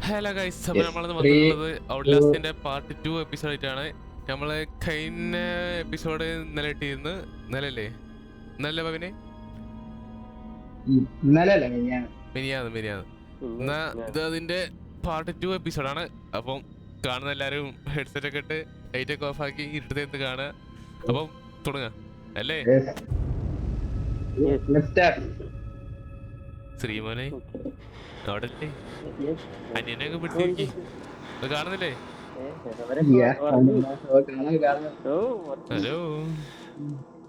Hello guys, അപ്പോൾ നമ്മളത് വന്നിട്ടുള്ളത് ഔട്ട്ലാസ്റ്റിന്റെ പാർട്ട് 2 എപ്പിസോഡ് ആയിട്ടാണ്. നമ്മള് കഴിഞ്ഞ എപ്പിസോഡ് ഇന്നലെ ഇട്ടിരുന്നു. ഇന്നലല്ലേ പവിനെ? മിനിയാന്ന്. എന്നാ ഇത് അതിന്റെ പാർട്ട് 2 എപ്പിസോഡാണ്. അപ്പം കാണുന്ന എല്ലാരും ഹെഡ്സെറ്റ് ഒക്കെ ഇട്ട് ലൈറ്റ് ഒക്കെ ഓഫ് ആക്കി ഇരുട്ടത്ത് കാണുക. അപ്പം തുടങ്ങാം അല്ലേ? ശ്രീമോനെ അവിടെ അനിയനെയൊക്കെ പിടിച്ചിരിക്കി, അത് കാണുന്നില്ലേ? ഹലോ,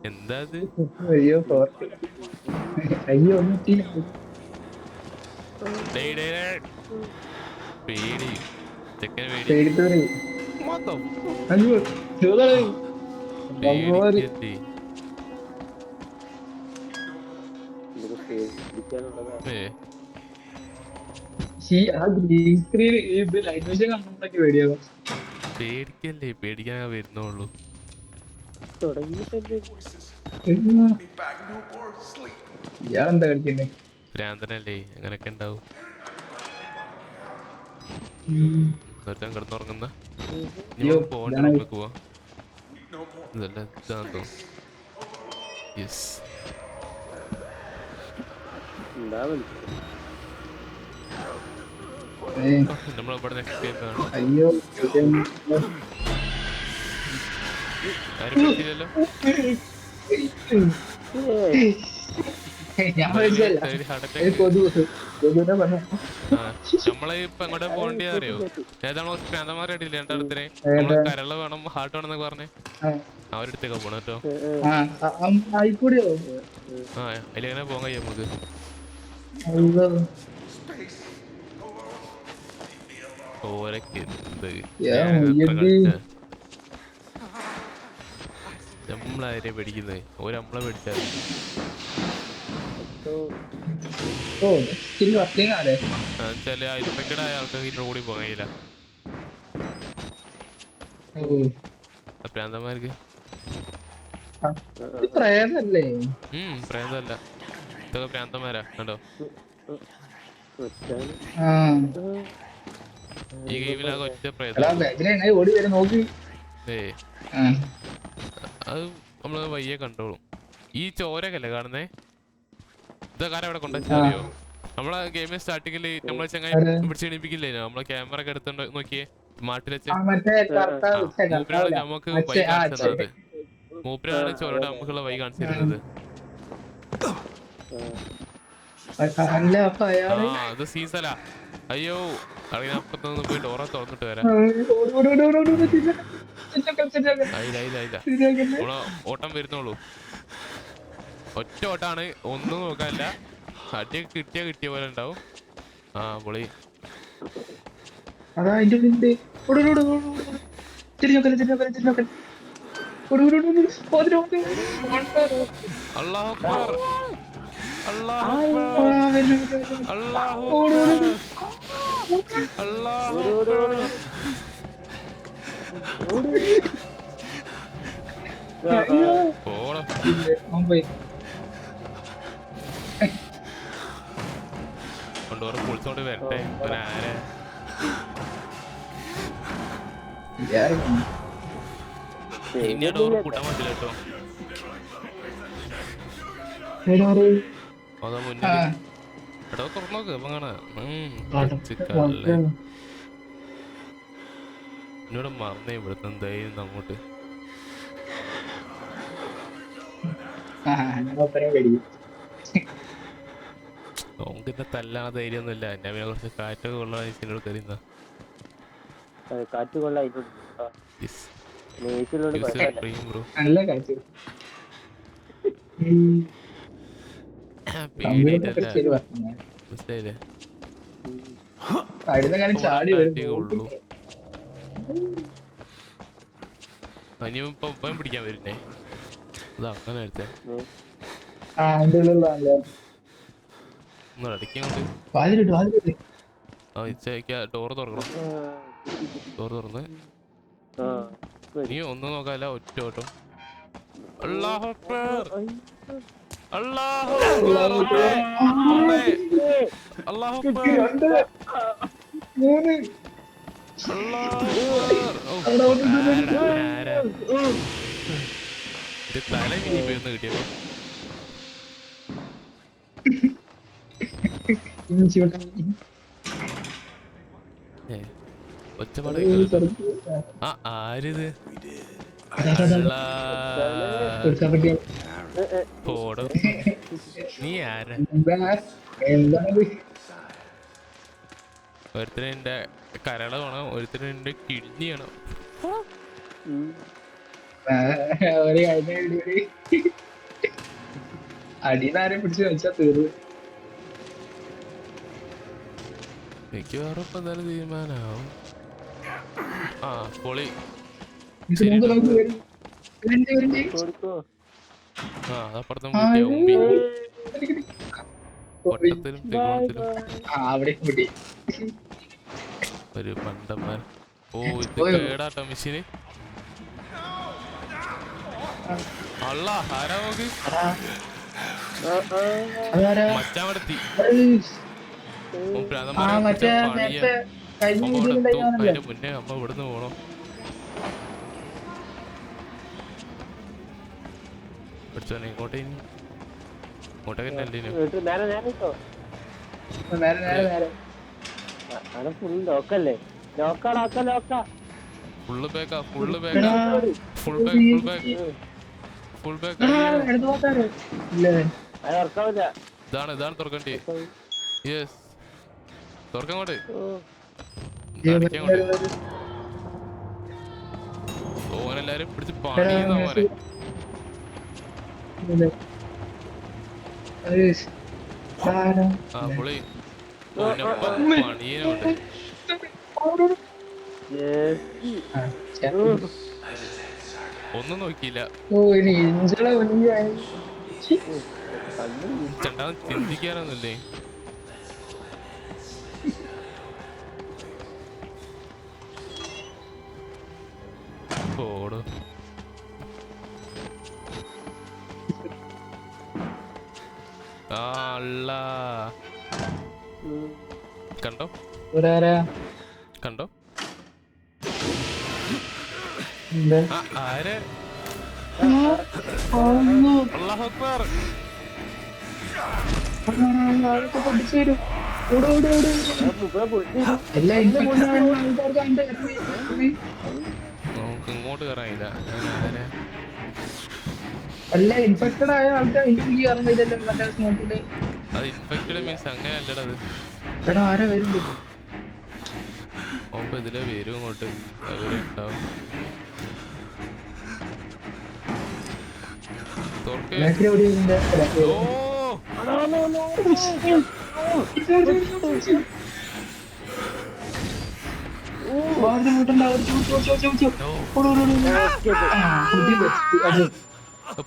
എന്താ അത്? പേടി ചെക്കന് പേടി മൊത്തം പേടിക്കല്ലേ. പേടിക്കല്ലേ, പേടിക്കാൻ വരുന്നുള്ളൂ. ഭ്രാന്തനല്ലേ, അങ്ങനൊക്കെ ഉണ്ടാവും. നിർത്താൻ കിടന്നുറങ്ങുന്ന പോകണ്ട, റൂമിലേക്ക് പോവാ. ഇതല്ല ഇതാന്തോ. യെസ്, നമ്മളിവിടെ നെക്സ്റ്റ് ആരും പറ്റില്ലല്ലോ. നമ്മളെ ഇപ്പൊ എങ്ങോട്ടാ പോകേണ്ടി അറിയോ? ഏതാണോ ഭ്രാന്തന്മാരായിട്ടില്ല രണ്ടിടത്തിനെ. നമ്മള് കരള് വേണം, ഹാർട്ട് വേണം എന്നൊക്കെ പറഞ്ഞേ അവരെടുത്തേക്കാ പോണ കേട്ടോ. അതിലെങ്ങനെ പോകാൻ കഴിയും നമുക്ക്? ഓരൊക്കെ നമ്മളാരെ പേടിക്കുന്നത്? നമ്മളെ പേടിച്ചാൽ അയൽപ്പക്കട ആൾക്കാർക്ക് ഇതിന്റെ കൂടി പോകാൻ കഴിയില്ല. പ്രാന്തന്മാർക്ക് പ്രേതല്ല, ഇതൊക്കെ പ്രാന്തന്മാരാ കണ്ടോ. ഈ ഗെയിമിലാകെ ഒറ്റ പ്രേതം. അത് നമ്മള് വയ്യെ കണ്ടോളും. ഈ ചോരക്കല്ലേ കാണുന്നേ? ഇതൊക്കെ അവിടെ കൊണ്ടുവച്ചറിയോ? നമ്മളെ ഗെയിമിൽ സ്റ്റാർട്ടിങ്ങില് നമ്മളെ ചങ്ങായി പിടിച്ചെണിപ്പിക്കില്ലേ? നമ്മളെ ക്യാമറ ഒക്കെ എടുത്തോണ്ട് നോക്കിയേ, മാട്ടിൽ വെച്ച്. മൂപ്പരാണ് നമുക്ക് വഴി കാണിച്ചു തന്നത്. മൂപ്പരാണ് ചോരയുടെ നമുക്കുള്ള വഴി കാണിച്ചിരുന്നത്. അത് സീസലാ. അയ്യോ, അറിയാൻ അപ്പുറത്തൊന്ന് പോയി ഡോറ തുറന്നിട്ട് വരാം. ഓട്ടം വരുന്നുള്ളൂ, ഒറ്റ ഓട്ടാണ്, ഒന്നും നോക്കാനില്ല. അടി കിട്ടിയ പോലെ ഉണ്ടാവും. പൊളി. അല്ലാഹു അക്ബർ, അല്ലാഹു അക്ബർ, അല്ലാഹു അക്ബർ, അല്ലാഹു അക്ബർ. കൊണ്ടോറ് പൊളിച്ചോണ്ട് വരട്ടെ. ആരെ ഇനി ഡോറ് കൂട്ടാൻ പറ്റില്ല കേട്ടോ. അതാ മുന്നിൽ എടോ തുറന്നോക്ക്. അപ്പൊ കാണാ എന്നോട് മറന്നേ ഇവിടുത്തെ എന്തായാലും അങ്ങോട്ട്. നോക്കിന്റെ തല്ലാതെ ധൈര്യമൊന്നുമില്ല. എന്നെ പിന്നെ കുറച്ച് കാറ്റൊക്കെ കൊള്ളാൻ എന്നോട് കരുന്ന കാറ്റ് കൊള്ളാൻ പേടിയായിട്ടല്ല, മനസ്സിലായില്ലേ? ഉള്ളൂ. ഇനിയിപ്പം പിടിക്കാൻ വരുന്നേ. അത് അങ്ങനെ എടുത്തേ ഡോറ് തുറക്കണം. ഡോറ് തുറന്ന് നീ ഒന്നും നോക്കാല്ല, ഒറ്റ ഓട്ടം. അല്ലാഹു അക്ബർ, അല്ലാഹു അക്ബർ, അല്ലാഹു അക്ബർ. മൂന്ന് തല മിനിപ്പോന്ന് കിട്ടിയപ്പോ ഒച്ചപ്പാട് ആ ആരിത് പോടോ നീ ആരാ എന്താണ് ഒരുത്തന് എന്റെ കരള വേണം ഒരുത്തന് എന്റെ കിഡ്നി വേണം ഒരു കഴിഞ്ഞ അടിനാരെ പിടിച്ച് വെച്ചാ തീർന്നു മിക്കവാറും ഇപ്പൊ എന്തായാലും തീരുമാനാവും ആ പൊളി ആ അതപ്പുറത്തും കിട്ടിയ മുമ്പി വട്ടത്തിലും ത്രികോണത്തിലും അവിടെ കൂടി ഒരു പണ്ടന്മാർ ഓ ഇത് കേടാട്ടോ മെഷീന് അല്ല ആരാ നോക്ക് മച്ചാമടത്തി അതിന്റെ മുന്നേ അമ്മ ഇവിടുന്ന് പോണോ പഠിച്ചോനെ ഇങ്ങോട്ടേ ഇങ്ങോട്ടൊക്കെ ഫുള്ള് ബാക്കാ ഫുള്ള് ബാക്കാ full back full back full back ഇതാണ് ഇതാണ് തുറക്കണ്ടി യെസ് തുറക്കങ്ങോട്ട് അടിക്കങ്ങോട്ട് ഓനെല്ലാരും പിടിച്ച് പണിയുന്ന മോനെ ആ പുളി പണിയുന്നുണ്ട് ഒന്നും നോക്കിയില്ല ചേട്ടാ ചിന്തിക്കാനൊന്നുമില്ലേ പോടോ കണ്ടോ കണ്ടോ ആര് അല്ലാഹു അക്ബർ നമുക്ക് ഇങ്ങോട്ട് കയറാനില്ല ആരെ അല്ല ഇൻഫെക്റ്റഡ് ആയ ആൾക്കാർ അത് ഇൻഫെക്റ്റഡ് മീൻസ് അങ്ങനെ അല്ലടത് എടാ ആരാ വരുന്നുണ്ട് ഓപ്പ ഇതിലെ വരും ഇങ്ങോട്ട് അവരുണ്ടാവും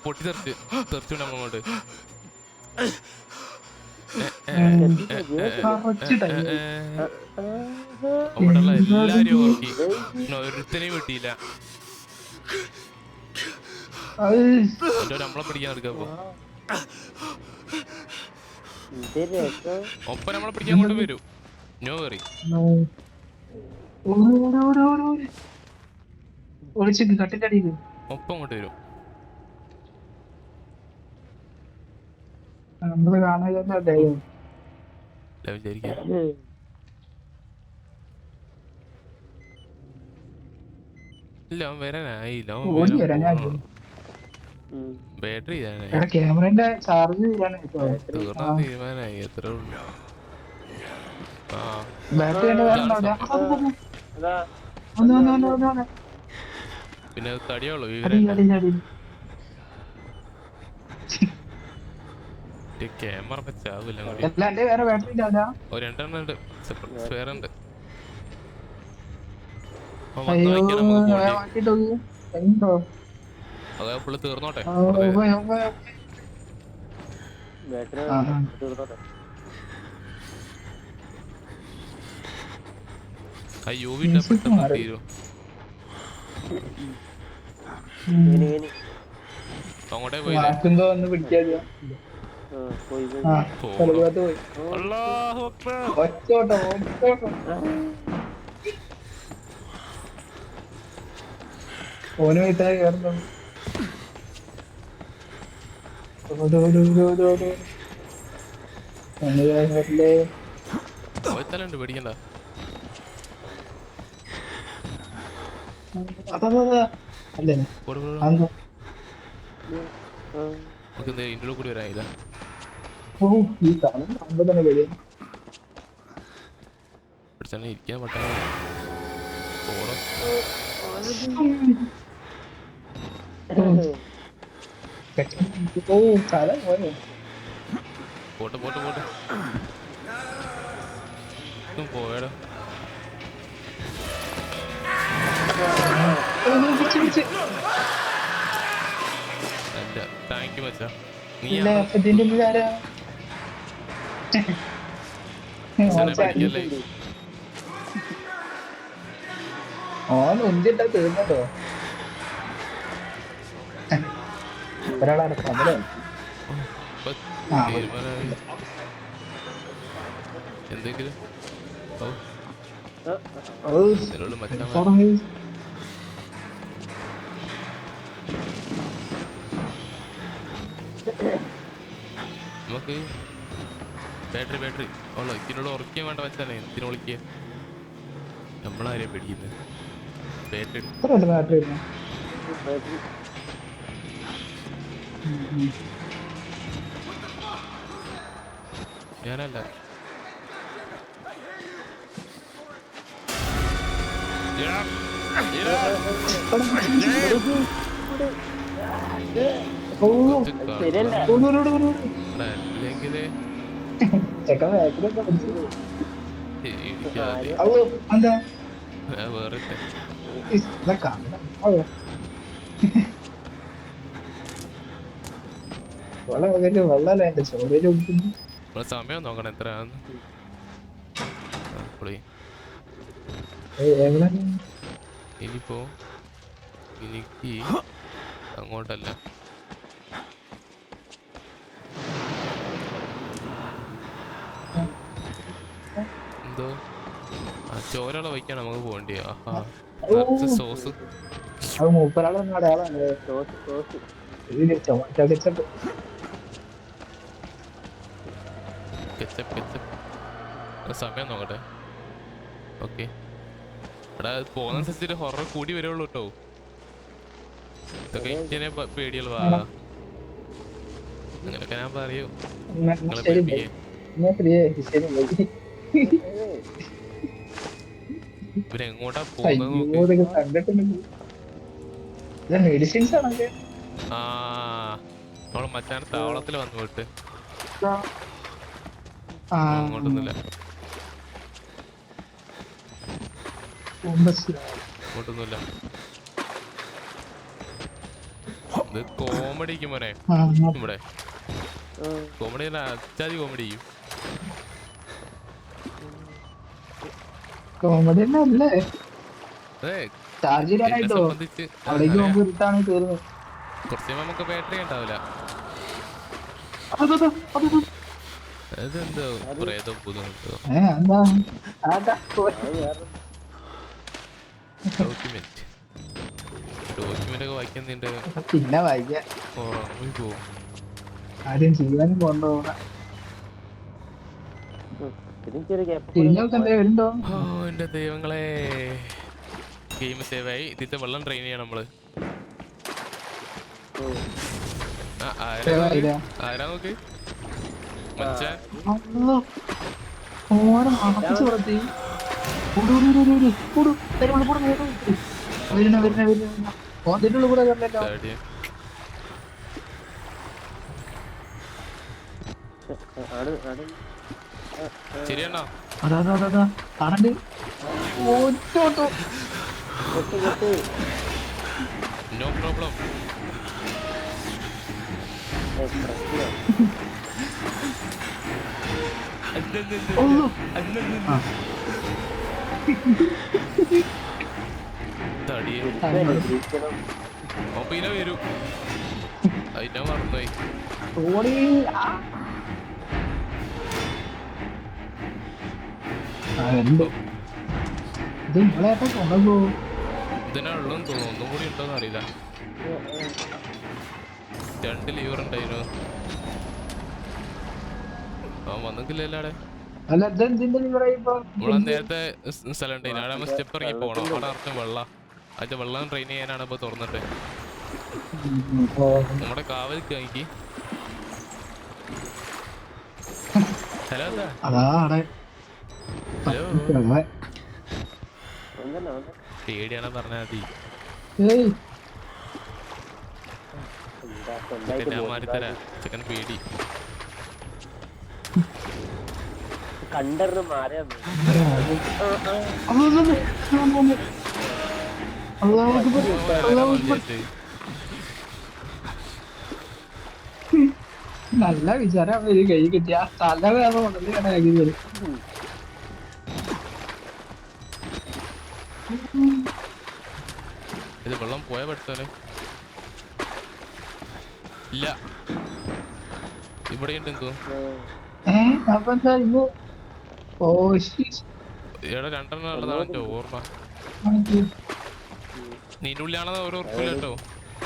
പൊട്ടി തെറിച്ചു നമ്മളോട് അവിടെയുള്ള എല്ലാരും ഓർക്കി ഒരുത്തനെയും കിട്ടിയില്ല നമ്മളെ പിടിക്കാൻ എടുക്കാപ്പോ ഒപ്പം നമ്മളെ പിടിക്കാൻ കൊണ്ട് വരും നോ കയറി ഒപ്പം അങ്ങോട്ട് വരും വിചാരിക്കാൻ ഇല്ല അവൻ വരാനായില്ല ബാറ്ററി ക്യാമറന്റെ ചാർജ് തീരുമാനായി എത്ര ഉള്ളു പിന്നെ തടിയുള്ളൂ ക്യാമറ ചാവില്ല രണ്ടെണ്ണം ഉണ്ട് സ്പെയർ ഉണ്ട് അതെ ഫുള്ള് തീർന്നോട്ടെ ആ യു വി പെട്ടെന്ന് തീരും അങ്ങോട്ടേ പോയില്ലേ ആ പോണം. വലതുഭാഗത്ത് പോയി. അല്ലാഹു അക്ബർ. ഒറ്റോട്ടം ഒറ്റോട്ടം. ഓന് വൈത്തായി കയറുന്നു. പോയത്തലുണ്ട് പേടിക്കണ്ട. അല്ലേ പോട് പോട്. അതെന്തോ നമുക്ക് എന്താ ഇതിൻ്റെ ഉള്ളിൽ കൂടി വരാനില്ല. ഓ ഈ കാണും അമ്പത് തന്നെ പേടിയാ. പിടിച്ചാൽ ഇരിക്കാൻ പറ്റാ. പോടോ. ഓ തല പോയോ. പോട്ടെ പോട്ടെ പോട്ടെ. പോയടാ. അല്ല താങ്ക് യു മച്ചാ. നീ ഇതിന്റെ ഉള്ളിൽ ആരാ? പഠിക്കല്ലേ. ഓൻ ഒഞ്ചിട്ടാ തീർന്നോ. ഒരാളാണ് കമലോ. തീരുമാനമായി എന്തെങ്കിലും. ഇതിനോട് മച്ചാ നമുക്ക് ബാറ്ററി ഉള്ളു. ഇതിനോട് ഉറക്കാൻ വേണ്ട വെച്ചാലേ എന്തിനു വിളിക്കുക. നമ്മളാരെയും പേടിക്കുന്നത്. ബാറ്ററി ഞാനല്ല. അല്ലെങ്കില് വേറെ വെള്ളല്ലേ എന്റെ ചോരയില് കുടിക്കുന്നു. സമയം നോക്കണം എത്രയാന്ന്. ഇനിയിപ്പോ എനിക്ക് അങ്ങോട്ടല്ല. എന്തോ ആ ചോരള വയ്ക്കാൻ നമുക്ക് പോകണ്ടേ. ആഹാ സോസ്. അത് മൂപ്പരാളൊന്നും അടയാളാണ്. Tomato ketchup. സമയം നോക്കട്ടെ. ഓക്കെ എടാ പോകുന്നനുസരിച്ചിട്ട് ഹൊറർ കൂടി വരുള്ളൂ കേട്ടോ. ഇതൊക്കെ ഇങ്ങനെ പേടിയുള്ളൂ. അങ്ങനെയൊക്കെ ഞാൻ പറയൂ. നിങ്ങളെ പേടിപ്പിക്കേ. ഇവരെങ്ങോട്ടാ പോകുന്നത് നോക്ക്. മെഡിസിൻസ് ആണല്ലേ. ആ നമ്മള് മച്ചാൻ താവളത്തിൽ വന്നു പോയിട്ട് അങ്ങോട്ടൊന്നുമില്ല. അങ്ങോട്ടൊന്നുമില്ല. ഇത് കോമഡിക്ക് മോനെ. ഇവിടെ കോമഡി അച്ചാതി കോമഡി ചെയ്യും. കോമഡി അല്ലേ. ചാർജ് എന്നെ സംബന്ധിച്ച് കുറച്ച് നമുക്ക് ബാറ്ററി ഉണ്ടാവില്ല. അതെന്തോ പ്രേതം പുതുണ്ടോ. ഡോക്യുമെന്റ് ഒക്കെ വായിക്കുന്നുണ്ട്. പിന്നെ വായിക്കാം. പോവും. ആദ്യം ജീവനും കൊണ്ടുപോകണ എന്റെ ദൈവങ്ങളെ. ഗെയിം സേവായി. ഇതിത്തെ വെള്ളം ട്രെയിൻ ചെയ്യണം നമ്മള്. ആരാ നോക്ക് മച്ചാൻ. ശരിയാണോ? കാണണ്ട്. No problem. പിന്നെ വരൂ. അതിനെ മറന്നുപോയി. ഉണ്ട്. ഇത് നിങ്ങളേട്ടാ കൊണ്ടുപോ. ഇതിനാ ഉള്ളതെന്ന് തോന്നുന്നു. ഒന്നും കൂടി ഉണ്ടോന്ന് അറിയില്ല. 2 ലീവർ ഉണ്ടായിരുന്നു. അവൻ വന്നിട്ടില്ലല്ലോ അവിടെ. അല്ല ഇതെന്തിന്റെ ഇപ്പൊ നമ്മളെ നേരത്തെ സ്ഥലം ഉണ്ടായിരുന്നു. അവിടെ നമ്മൾ സ്റ്റെപ്പ് ഇറങ്ങി പോകണം. അവിടെ അർത്ഥം വെള്ളം. അതിന്റെ വെള്ളം ട്രെയിൻ ചെയ്യാനാണ് ഇപ്പൊ തുറന്നിട്ട്. നമ്മുടെ കാവലിക്ക് എനിക്ക്. ഹലോ അതാ അവിടെ ഹലോ. പേടിയാണോ പറഞ്ഞാൽ മതി. ഞാൻ മാറിത്തരാ. ചെക്കൻ പേടി. കണ്ടറിഞ്ഞ് മാറിയാ നല്ല വിചാരം ഒരു കൈ കിട്ടിയ തല വേറെ ഉടനെ കണക്കാക്കി തരും. ഇത് വെള്ളം പോയാ പെട്ടോലെ. ഇല്ല ഇവിടെ ഉണ്ട് എന്തോ. അപ്പൊ എന്താ ഇന്ന് ഇവിടെ 2 ഉള്ളതാണ് എന്റെ ഓർമ്മ. നിന്റെ ഉള്ളിലാണെന്ന് ഓരോ ഉറപ്പില്ല കേട്ടോ.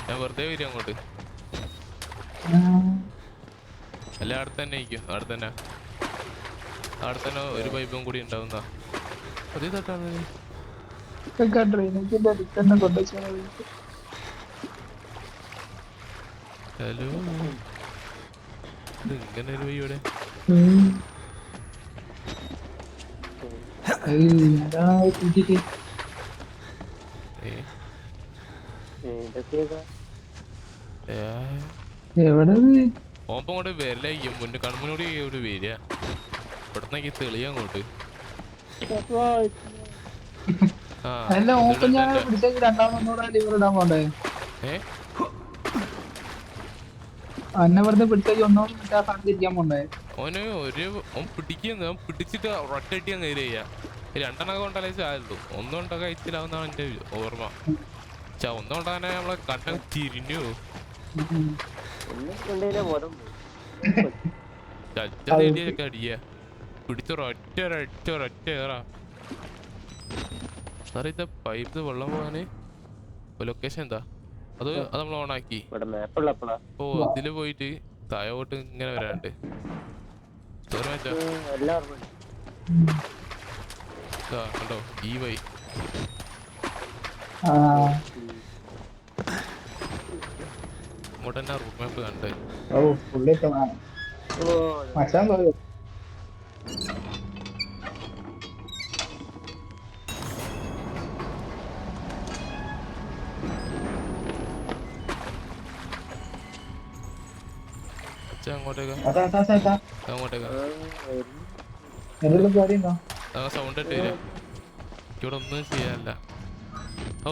ഞാൻ വെറുതെ വരും അങ്ങോട്ട്. അല്ല അവിടെ തന്നെ ഇരിക്കും. അവിടെ തന്നെ ഒരു പൈപ്പും കൂടി ഉണ്ടാവുന്ന. അതേ തൊട്ടാണ്. ഹലോ ഇങ്ങനെ ഒരു വഴി ഇവിടെ. എവിടെ ഓപ്പം കൊണ്ട് വരലായിരിക്കും. മുന്നേ കൺമുനോട് ഇവിടെ വരിക. ഇവിടുന്നേക്ക് തെളിയാ അങ്ങോട്ട്. അല്ല ഓപ്പൺ ഞാൻ പിടിച്ചേക്ക് രണ്ടാമതൊന്നുകൂടെ ലിവർ ഇടാൻ പോണ്ടേ? എന്നെ വെറുതെ പിടിച്ചേക്ക് ഒന്നും മറ്റേ സാധനം തിരിക്കാൻ പോണ്ടേ? ഓന് പിടിക്കുന്ന പിടിച്ചിട്ട് ഒറ്റട്ടി അങ്ങ് കയറിയ 2 കൊണ്ടല്ലേ ചായുള്ളൂ. 1 കൊണ്ട കഴിച്ചില്ലാവുന്നാണ് എന്റെ ഓർമ്മ. ഒന്നും കൊണ്ടാനെ നമ്മളെ കണ്ണ തിരിഞ്ഞു. അടിയ പിടിച്ചൊരൊറ്റ ഏറാ. സാറേ ഇത് പൈപ്പ് വെള്ളം പോകാന് ലൊക്കേഷൻ എന്താ? അത് നമ്മൾ ഓണാക്കി. ഓ ഇതില് പോയിട്ട് താഴോട്ട് ഇങ്ങനെ വരാണ്ട്. കണ്ടോ ഈ വൈ ഇങ്ങോട്ട് തന്നെ റൂട്ട് മാപ്പ് കണ്ട്. സൗണ്ട് ഇട്ട് വരാ. ഇവിടെ ഒന്നും ചെയ്യാനില്ല. ഓ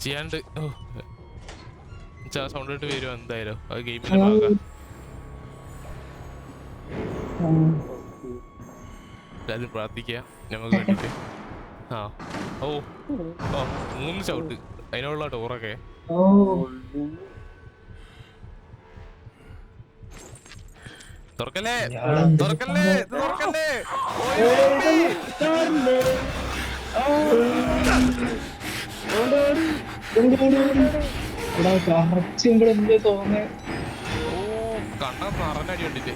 ചെയ്യാണ്ട്. ഓ സൗണ്ട് ഇട്ട് വരുമോ എന്തായാലും. അത് ഗെയിമിന്റെ ഭാഗം. എല്ലാരും പ്രാർത്ഥിക്കുക ഞങ്ങൾക്ക് വേണ്ടിട്ട്. ഓ 3 ഷൗട്ട് അതിനുള്ള ടൂറൊക്കെ. തുറക്കല്ലേ തുറക്കല്ലേ തുറക്കല്ലേ. കണ്ണ നിറഞ്ഞടി കണ്ടിട്ട്.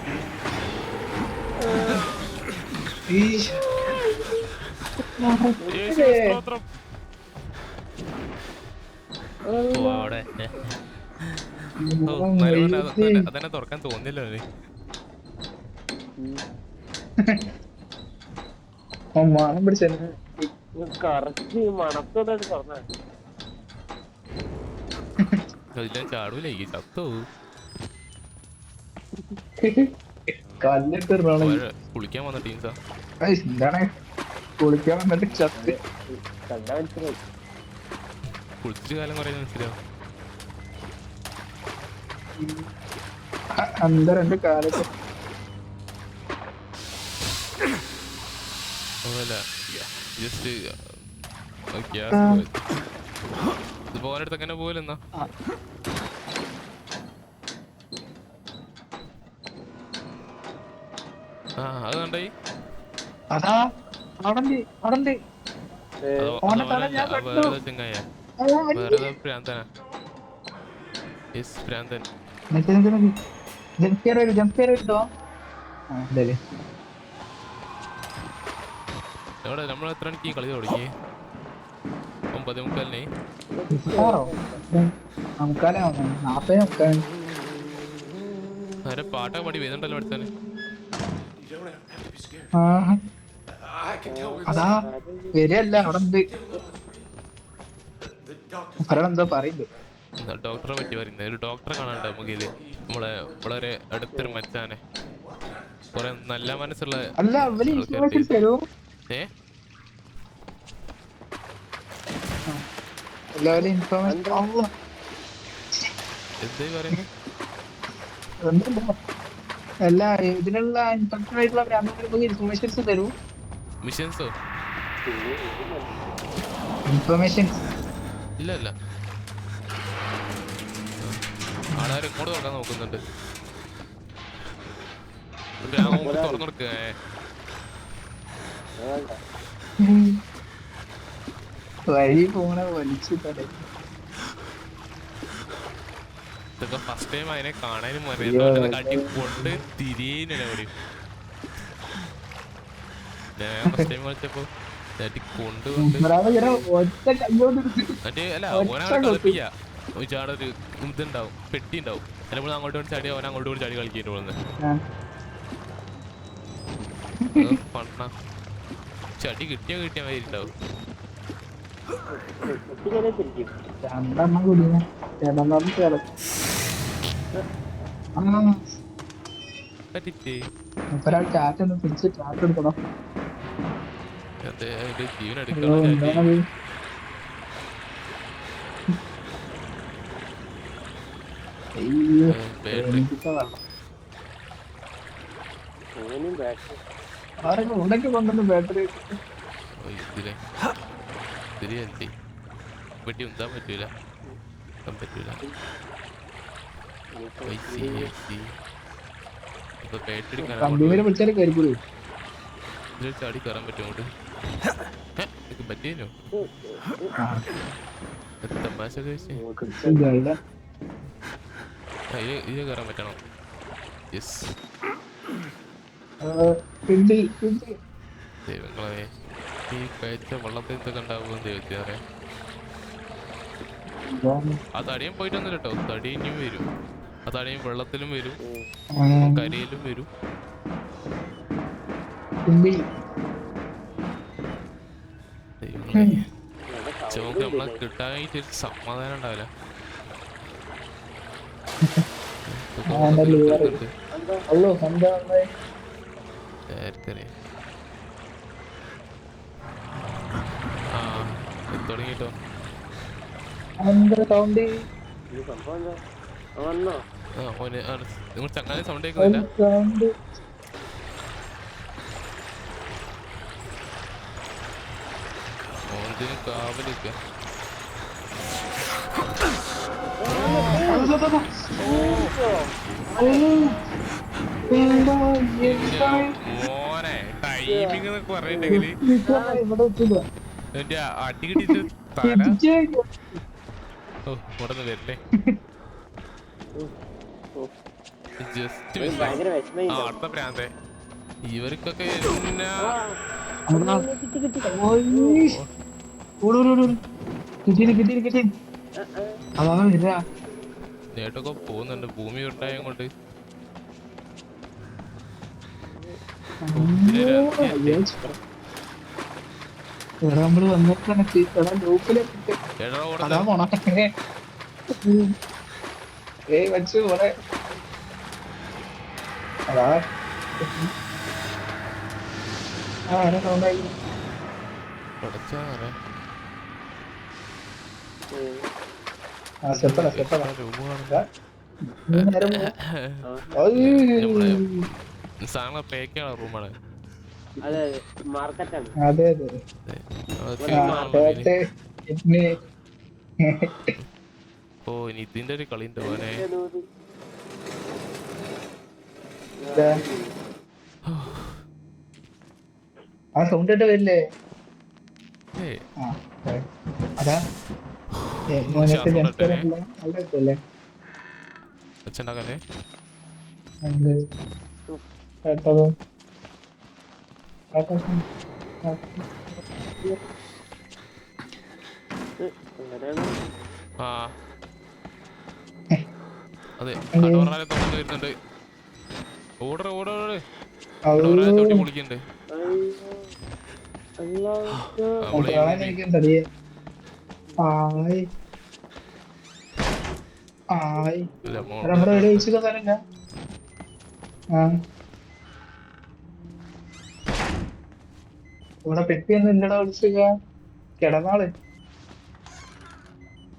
അതന്നെ തുറക്കാൻ തോന്നില്ല. മണം പിടിച്ച ചാടൂലേ ചത്തോ. കല്ലിട്ട് കുളിക്കാൻ വന്ന ടീംസാ. എന്താണ് കുളിക്കാൻ വന്നിട്ട് ചത്ത്. കുളിച്ചിട്ട് കാലം കുറേ മനസ്സിലാവും. അന്ത 2 കാലത്ത് ജസ്റ്റ് ഇത് പോകാനടുത്ത് അങ്ങനെ പോലെന്നാ. അത് കണ്ടായി. അതാ അവിടെ ഓനെ തല ഞാൻ കണ്ടു. വേറെ ചെങ്ങായ വേറെ പ്രാന്തനാ. പ്രാന്തൻ കിട്ടോ എവിടെ നമ്മൾ എത്ര മണിക്ക് കളി തുടങ്ങി? 9:45. നേരെ പാട്ടൊക്കെ പാടി വരുന്നുണ്ടല്ലോ അടുത്തന്നെ. അതാ വരില്ല അവിടെ ഉണ്ട്. എന്തോ പറയുന്നു. ഡോക്ടറെ പറ്റി പറയുന്നത്. ഒരു ഡോക്ടറെ കാണാണ്ട് നമുക്കില് നമ്മളെ വളരെ അടുത്തൊരു മച്ചാനെ. കുറെ നല്ല മനസ്സുള്ള അല്ല അവര് ഇൻഫർമേഷൻ തരൂ. എല്ലാവരും ഇൻഫർമേഷൻ എന്തായി പറയുന്നത്? അല്ല ഇതിനുള്ള ഇൻഫെക്ഷൻ ആയിട്ടുള്ള നമുക്ക് ഇൻഫർമേഷൻസ് തരൂ. മിഷൻസോ? ഇൻഫർമേഷൻസ് ഇല്ല ഇല്ല, ആളാരും ഇങ്ങോട്ട് തുറക്കാൻ നോക്കുന്നുണ്ട്. തുറന്നു കൊടുക്കേ. വഴി പോണ വലിച്ചു തടേ. ഇതൊക്കെ ഫസ്റ്റ് ടൈം അതിനെ കാണാനും കാട്ടി കൊണ്ട് തിരിയുന്നില്ല എവിടെയും. ഞാൻ ഫസ്റ്റ് ടൈം കളിച്ചപ്പോ കൊണ്ടുകൊണ്ട് മറ്റേ അല്ല ഓനങ്ങനെ കളിപ്പിക്ക. ചാടൊരു ഇതുണ്ടാവും, പെട്ടി ഉണ്ടാവും. ചിലപ്പോൾ അങ്ങോട്ട് കൊണ്ട് ചാടി അവൻ അങ്ങോട്ട് കൊണ്ട് ചാടി കളിക്കേണ്ടി പോകുന്നത്. പണ്ണ ചടി കിട്ടിയാ മാതിരിണ്ടാവും. ജീവൻ എടുക്കണം. കൊണ്ടുവന്ന് ബാറ്ററി വെട്ടി ഉന്താൻ പറ്റൂല. ഇപ്പൊ ചാടി കയറാൻ പറ്റും അങ്ങോട്ട്. പറ്റിയല്ലോ തമാശ കഴിച്ച് ഇത് കയറാൻ പറ്റണം. യെസ് ദൈവങ്ങളെ, ഈ കഴിച്ച വെള്ളത്തിൽ ഇതൊക്കെ ഉണ്ടാവുമെന്ന് ദൈവത്തിനെ. ആ തടിയും പോയിട്ടൊന്നും കേട്ടോ, തടി ഇനിയും വരും. ആ തടിയും വെള്ളത്തിലും വരും, കരയിലും വരും. ചോക്ക് നമ്മളെ കിട്ടാനായിട്ട് ഒരു സമാധാനം ഉണ്ടാവില്ല. തുടങ്ങിട്ടോ. നിങ്ങൾ ചങ്ങാതി സൗണ്ട് കേൾക്കുന്നില്ല? ഓന്തിന് കാവലിക്ക. മോനെ ടൈമിംഗ് എന്നൊക്കെ പറഞ്ഞിട്ടുണ്ടെങ്കില് എന്റെ അടി കിട്ടിട്ട് തല ഇവിടെ നിന്ന് വരില്ലേ. ജസ്റ്റ് അടുത്ത പ്രാന്തേ ഇവർക്കൊക്കെ നേട്ടൊക്കെ പോകുന്നുണ്ട് ഭൂമി ഉണ്ടായ കൊണ്ട്. നമ്മള് വന്നിട്ടാണ് വച്ചു പോണേ. അതാ സൗണ്ടായി. സാധനം പേക്കാണ് റൂമാണ്. അതെ അതെ ഓ ഇനി ഇതിന്റെ ഒരു കളി ഉണ്ട് പോനെ. ആ സൗണ്ട് ഇട്ട് വരില്ലേ? ഏയ് ആ അതാ മോനൊക്കെ ജംസ്കർ അവിടെ എത്തല്ലേ? വെച്ചുണ്ടാക്കല്ലേ എന്ത് കേട്ടത്? ആ അതെ കടവറാലെ തുറന്നു വരുന്നുണ്ട്. ഓടറ് ഓടറ് കടവറാലെ തൊട്ടി പൊളിക്കുന്നുണ്ട്. നമ്മള് എനിക്കുണ്ടറിയേ ആയി ആയി നമ്മുടെ എവിടെ വെച്ചിട്ട് തരണ്ട. ആ ഇവിടെ പെട്ടിയൊന്നും ഇല്ലടാ. വിളിച്ചുക കിടന്നാള്.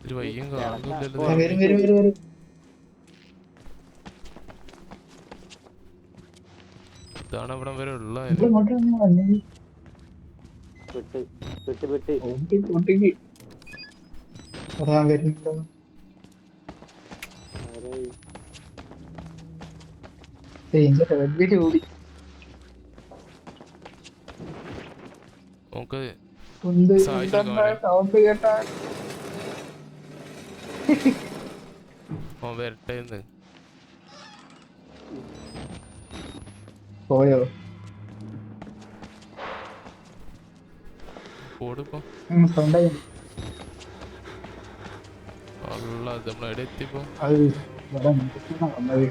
ഒരു വയ്യം കാണുന്നില്ലല്ലോ. വരും വരും വരും വരും. ഇതാണ് ഇവിടെ വരെ ഉള്ള ഇങ്ങോട്ട് വന്നത് ഒട്ടിക്ക് പറയാൻ വരുന്നുണ്ടോ? ഓടി നമുക്ക് സൗണ്ട് കേട്ടാ വരട്ടേന്ന് പോയോ? ഓടിപ്പോ സൗണ്ടായി. അല്ല നമ്മളെവിടെ എത്തിപ്പോ? അത് ഇവിടെ വന്നത്.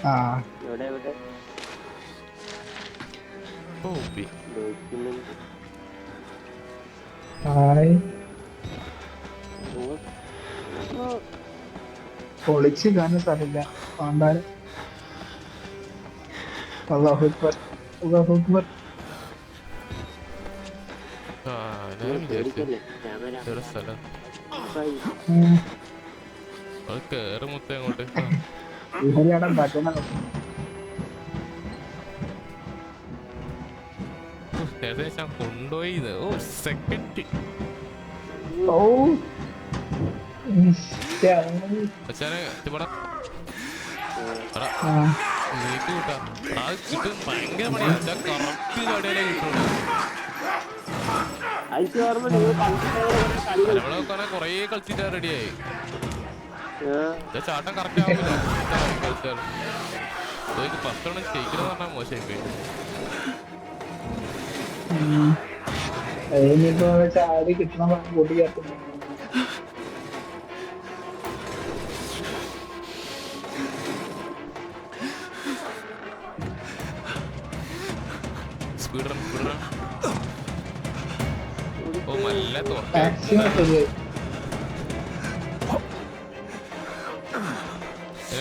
ആ ഹായ് പൊളിച്ച് കാണാൻ സ്ഥലമില്ല. പാണ്ടാല് അല്ലാഹു അക്ബർ അല്ലാഹു അക്ബർ. ആ ഞാൻ വിചാരിച്ചു എവിടെ സ്ഥലം അത് കേറ് മൊത്തം അങ്ങോട്ട്. ഏകദേശം കൊണ്ടുപോയി. ഓ സെക്കൻഡ് നീക്ക് കിട്ടാ അത് കിട്ടും. ഭയങ്കര പണിയാ. കറക്റ്റ് കടയിലേ കിട്ടുള്ളൂ. നമ്മളെ കൊറേ കളിച്ചിട്ടാ റെഡിയായി. ചാട്ടം കറക്റ്റ് ആവില്ല കളിച്ചാൽ. ഫസ്റ്റ് എണ്ണം സ്റ്റേക്കിന് പറഞ്ഞാൽ മോശമായി പോയി. ചാടി കിട്ടണ കൂട്ടി ചേർക്കുന്നു. സ്പീഡ് റൺ ഓ നല്ല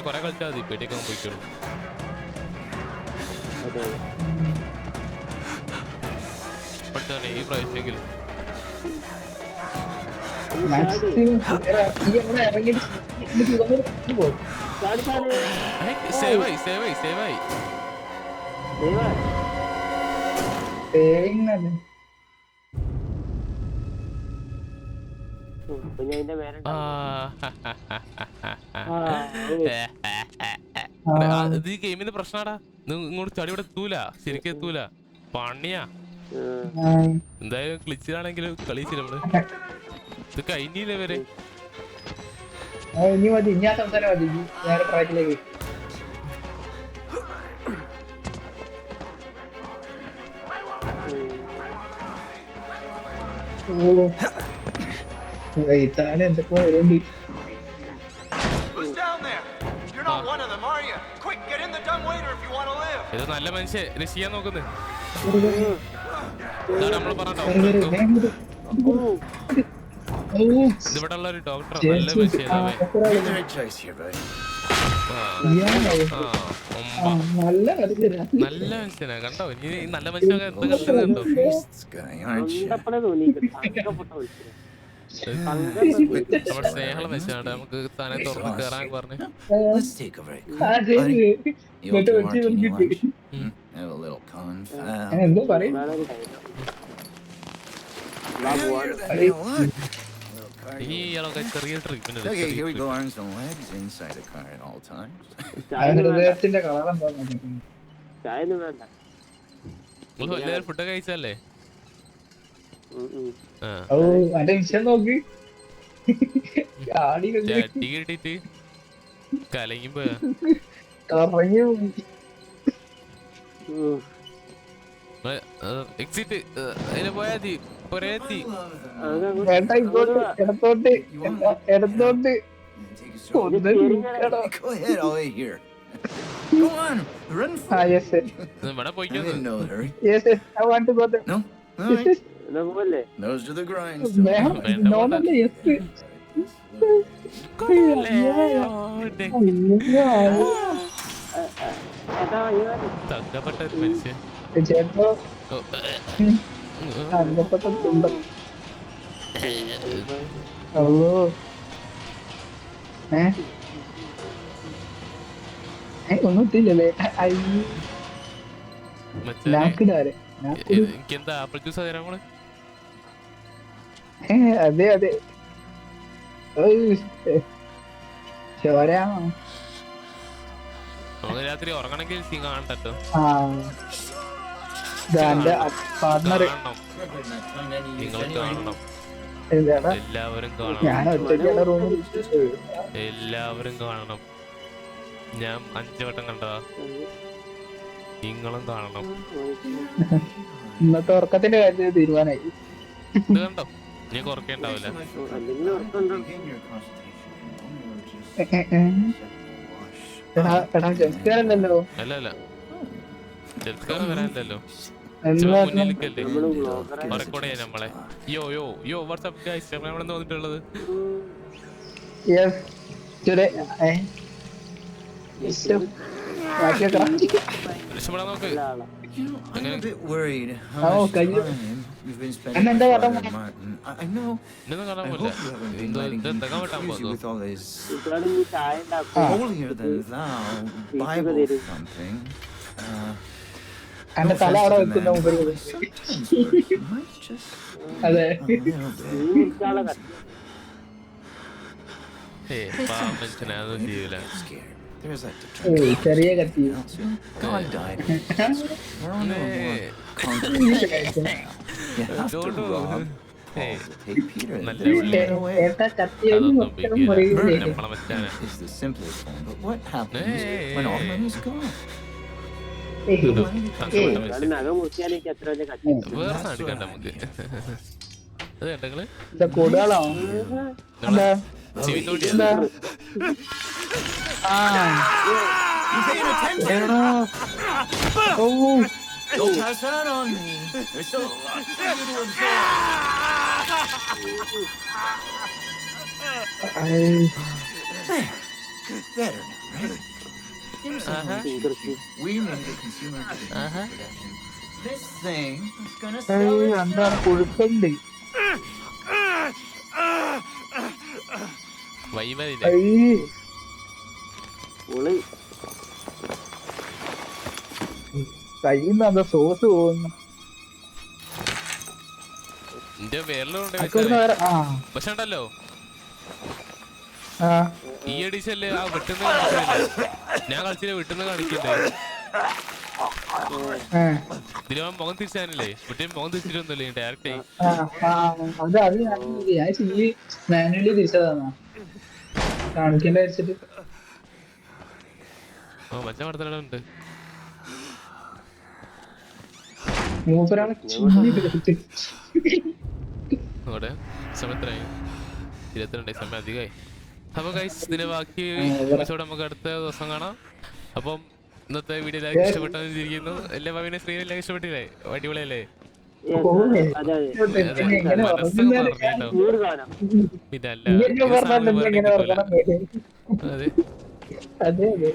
കൊറേ കളിച്ചാൽ മതി. പേടിയൊക്കെ പോയിക്കോളൂ. ഇപ്പോഴത്തെ ഈ പ്രാവശ്യമെങ്കിലും സേവായി. ഇത് ഈ ഗെയിമിന്റെ പ്രശ്നമാടാ. ഇങ്ങോട്ട് ചടി ഇവിടെ എത്തൂല. ശരിക്കും എത്തൂല. പണിയാ. എന്തായാലും ക്ലിച്ചിലാണെങ്കിലും കളിച്ചില്ല നമ്മള്. ഇത് കഴിഞ്ഞില്ല വരെ. ഇനി മതി. ഇനി ആ സംസാരം മതി. വേറെ ട്രാക്കിലേക്ക്. ഇതാണ് എന്തൊക്കെ വരുന്നുണ്ട്. ഇത് നല്ല മനുഷ്യ രക്ഷിക്കാൻ നോക്കുന്നത്. നമ്മൾ പറഞ്ഞോ ഇവിടെ ഉള്ള ഒരു ഡോക്ടർ നല്ല മനുഷ്യനാണ്. നല്ല മനുഷ്യനാ കണ്ടോ. ഇനി നല്ല മനുഷ്യനൊക്കെ എന്ത് കണ്ടോ. നമ്മുടെ സ്നേഹമുള്ള മനുഷ്യനാണ്. നമുക്ക് തന്നെ തുറന്ന് കയറാൻ പറഞ്ഞു. എന്തോ പറയും. ഈ ഇയാളൊക്കെ ചെറിയ ട്രീറ്റ്മെന്റ് ഹൃദയത്തിന്റെ കളർ എന്താ? നിങ്ങൾ എല്ലാവരും ഫുഡൊക്കെ കഴിച്ചല്ലേ? ഓ അന്റെ വിഷയം നോക്ക് കാടി ചട്ടി കിട്ടിട്ട് കലങ്ങി പോയാ. കറങ്ങി എക്സിറ്റ് അതിന് പോയാ മതി. പൊരേത്തി വേണ്ട ഇങ്ങോട്ട് ഇടത്തോട്ട് ഇടത്തോട്ട് ഒന്ന് നിൽക്കണോ? Go ahead, I'll wait here. Go on, run for ആ it. യെസ് ഇവിടെ I പോയിക്കോന്ന്. didn't know the hurry. Yes I want to go there No? All right. Nose to the grindstone. നോന്നല്ലേ യെസ് തങ്കപ്പെട്ട ഒരു മനുഷ്യൻ. ചേട്ടോ ഓ, അന്നപ്പെട്ട തുണ്ടം അല്ലോ ഒന്നും ഇട്ടില്ലല്ലേ അയ്യോ മച്ചാനെ, നാക്കിടാരെ എനിക്കെന്താ ആപ്പിൾ ജ്യൂസ് തരാം നമ്മള്? അതെ അതെ ചോരാണോ നമുക്ക് രാത്രി ഉറങ്ങണമെങ്കിൽ സീൻ കാണട്ടോ. ആ ഇതാന്റെ പാർട്ണർ കാണണം, നിങ്ങൾ കാണണം, എന്താടാ എല്ലാവരും ഞാൻ കാണണം, ഒറ്റയ്ക്കാണ് റൂമിൽ എല്ലാവരും കാണണം. ഞാൻ 5 വട്ടം കണ്ടതാ, നിങ്ങളും കാണണം. ഇന്നത്തെ ഉറക്കത്തിന്റെ കാര്യത്തിൽ തീരുമാനമായി ഇത് കണ്ടോ, നീ കുറക്കേണ്ടാവില്ല. Begin your consultation. എടാ ജസ്കാരല്ലോ അല്ല അല്ല, ചെറുക്കാരൻ വരാനില്ലല്ലോ. എന്ന് പറഞ്ഞു മുന്നിലേക്കല്ലേ ഉറക്കോടെ നമ്മളെ. യോ യോ യോ വാട്സ്ആപ്പ് ഗൈസ്, നമ്മളെന്ന് വന്നിട്ടുള്ളത്. യെസ് ടുഡേ രക്ഷപ്പെടാൻ നോക്ക്. You know, I'm a bit worried how Oh, much can you- time you've been spending And then with the Father other- Martin. I know. ഇതൊന്നും കാണാൻ I പോല. hope you haven't been letting him ഇതെന്താ വെട്ടാൻ confuse you പോകുന്നു? with all his Ah. holier than thou Bible thumping. എന്റെ തല അവിടെ വെക്കുന്ന മുമ്പിൽ Sometimes you might just അതെ a little bit. ഏയ് പാവം മനുഷ്യനെ, അതൊന്നും ചെയ്യൂല. Scared. There's that ചെറിയ കത്തി God died. We're on no more ഏയ് concrete. You have to don't rob do. Hey. Paul to take Peter and നല്ല then പുള്ളിയാ. run away. ഏട്ടാ കത്തിയൊന്നും അതൊന്നും മൊത്തം പിടിക്കില്ല. മുറിയില്ലേ നമ്മളെ മച്ചാനെ. Is the simplest form, but what happens Hey. when all money's gone? ഇതും Money തങ്കപ്പെട്ട becomes- മനുഷ്യൻ. വേറെ സാധനം എടുക്കണ്ട നമുക്ക്. അത് കണ്ടെങ്കില് ഇത് കൂടുകളോ എന്താ ചെവിത്തോട്ടിയാ. എന്താ ആ You paying attention? എടാ ഓ Don't pass that on me. There's still a lot for you to absorb. I, Better now, right? Give me some Uh-huh. We made a consumer production. Uh-huh. This thing is gonna I, sell it. എന്താണ് കുഴുക്കുണ്ട് വൈബില്ലേ? I കയ്യിൽ നിന്ന് എന്താ sauce പോകുന്നു എന്റെ പേരിലുണ്ട് അക്കൊന്ന് വേറെ ആ പക്ഷെ ഉണ്ടല്ലോ, ആ ഈ എഡിഷനില് ആ വെട്ടുന്ന കാണിക്കുന്നില്ല. ഞാൻ കളിച്ചില്ല, വെട്ടുന്ന കാണിക്കണ്ടേ. ഇതിന് മുഖം തിരിച്ചാനില്ലേ, മറ്റേ മുഖം തിരിച്ചിട്ടൊന്നുമില്ലേ ഡയറക്റ്റ് ആയി. അത് ഞാൻ ചെയ്യ് മാനുവലി തിരിച്ചതാ കാണിക്കേണ്ട വെച്ചിട്ട് മച്ച നടത്തലുണ്ട്. മൂപ്പരാളെ ചിന്നിട്ട് അവിടെ സമയം എത്രയായി? 22 സമയം അധികമായി. അപ്പൊ ഗൈസ്, ഇതിന്റെ ബാക്കി എപ്പിസോഡ് നമുക്ക് അടുത്ത ദിവസം കാണാം. അപ്പം ഇന്നത്തെ വീഡിയോ എല്ലാവർക്കും ഇഷ്ടപ്പെട്ടെന്ന് ഇരിക്കുന്നു. എല്ലാ ഭാവിനെ സ്ക്രീനിൽ ഇഷ്ടപ്പെട്ടില്ലേ? അടിപൊളിയല്ലേ? എങ്ങനെ മനസ്സൊക്കെ പറഞ്ഞോ. ഇതല്ല, ഇത് സാധനം വേറെ കിട്ടൂല. അതെ അതെ അതെ